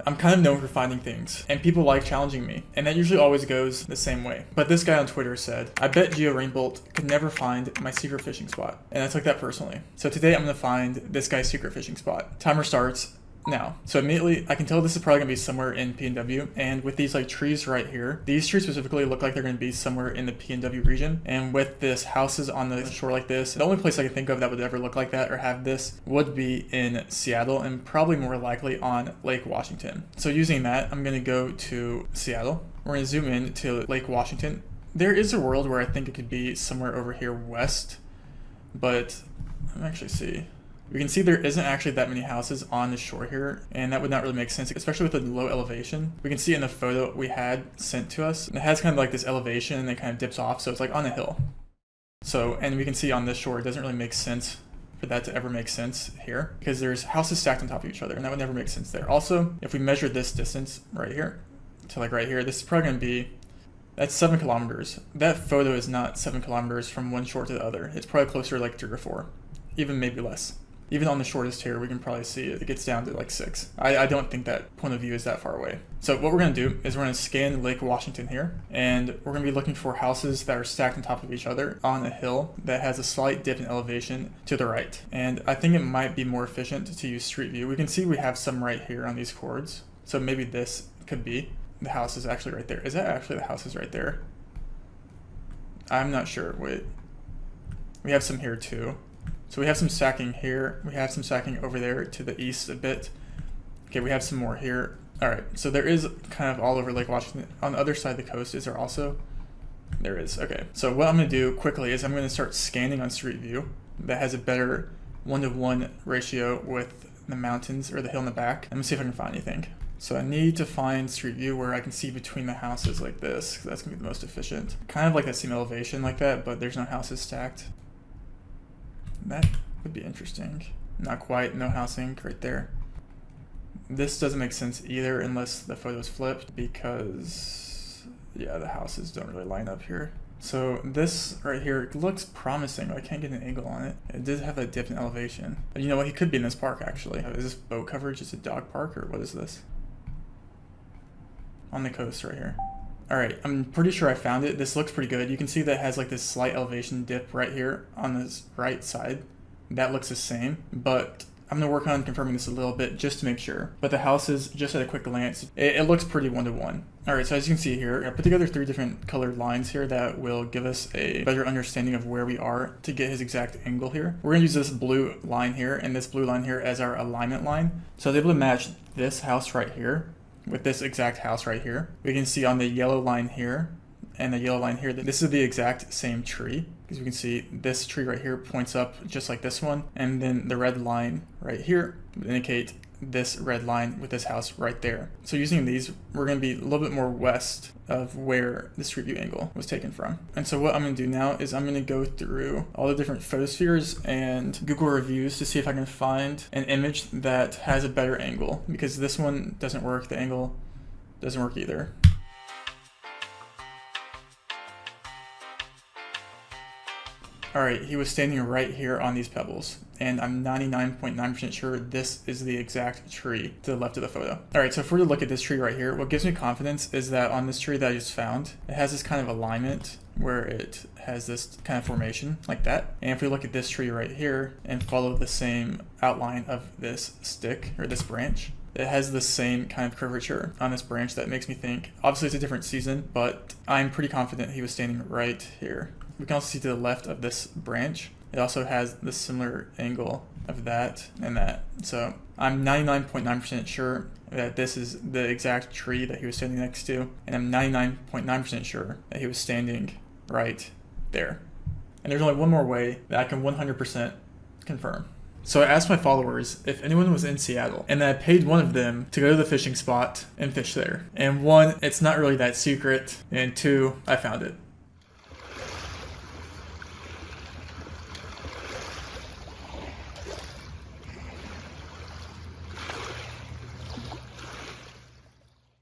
I'm kind of known for finding things, and people like challenging me, and that usually always goes the same way. But this guy on Twitter said, I bet Geo Rainbolt could never find my secret fishing spot. And I took that personally. So today I'm going to find this guy's secret fishing spot. Timer starts now. So immediately I can tell this is probably gonna be somewhere in PNW, and with these like trees right here, these trees specifically look like they're gonna be somewhere in the PNW region. And with this houses on the shore like this, the only place I can think of that would ever look like that or have this would be in Seattle, and probably more likely on Lake Washington. So using that, I'm gonna go to Seattle. We're gonna zoom in to Lake Washington. There is a world where I think it could be somewhere over here west, but let me actually see. We can see there isn't actually that many houses on the shore here, and that would not really make sense, especially with the low elevation. We can see in the photo we had sent to us, it has kind of like this elevation and it kind of dips off, so it's like on a hill. So, and we can see on this shore, it doesn't really make sense for that to ever make sense here, because there's houses stacked on top of each other, and that would never make sense there. Also, if we measure this distance right here to like right here, this is probably going to be, that's 7 kilometers. That photo is not 7 kilometers from one shore to the other. It's probably closer to like 3 or 4, even maybe less. Even on the shortest here, we can probably see it gets down to like 6. I don't think that point of view is that far away. So what we're going to do is we're going to scan Lake Washington here, and we're going to be looking for houses that are stacked on top of each other on a hill that has a slight dip in elevation to the right. And I think it might be more efficient to use Street View. We can see we have some right here on these chords. So maybe this could be the house is actually right there. Is that actually the house is right there? I'm not sure. Wait. We have some here too. So we have some stacking here. We have some stacking over there to the east a bit. Okay, we have some more here. All right, so there is kind of all over Lake Washington. On the other side of the coast, is there also? There is, okay. So what I'm gonna do quickly is I'm gonna start scanning on Street View that has a better 1-to-1 ratio with the mountains or the hill in the back. I'm gonna see if I can find anything. So I need to find Street View where I can see between the houses like this, 'cause that's gonna be the most efficient. Kind of like that same elevation like that, but there's no houses stacked. That would be interesting. Not quite, no housing right there. This doesn't make sense either unless the photo is flipped, because yeah, the houses don't really line up here. So this right here looks promising, but I can't get an angle on it. It did have a dip in elevation. But you know what, he could be in this park actually. Is this boat coverage? Is it dog park or what is this? On the coast right here. Alright, I'm pretty sure I found it. This looks pretty good. You can see that it has like this slight elevation dip right here on this right side. That looks the same, but I'm going to work on confirming this a little bit just to make sure. But the houses, just at a quick glance, it looks pretty 1-to-1. Alright, so as you can see here, I put together 3 different colored lines here that will give us a better understanding of where we are to get his exact angle here. We're going to use this blue line here and this blue line here as our alignment line. So I was able to match this house right here with this exact house right here. We can see on the yellow line here and the yellow line here that this is the exact same tree, because we can see this tree right here points up just like this one, and then the red line right here would indicate this red line with this house right there. So using these, we're going to be a little bit more west of where the Street View angle was taken from. And so what I'm going to do now is I'm going to go through all the different photospheres and Google reviews to see if I can find an image that has a better angle, because this one doesn't work, the angle doesn't work either. Alright, he was standing right here on these pebbles, and I'm 99.9% sure this is the exact tree to the left of the photo. Alright, so if we were to look at this tree right here, what gives me confidence is that on this tree that I just found, it has this kind of alignment where it has this kind of formation like that. And if we look at this tree right here and follow the same outline of this stick or this branch, it has the same kind of curvature on this branch that makes me think, obviously it's a different season, but I'm pretty confident he was standing right here. We can also see to the left of this branch, it also has the similar angle of that and that. So I'm 99.9% sure that this is the exact tree that he was standing next to, and I'm 99.9% sure that he was standing right there. And there's only one more way that I can 100% confirm. So I asked my followers if anyone was in Seattle, and then I paid one of them to go to the fishing spot and fish there. And 1, it's not really that secret, and 2, I found it.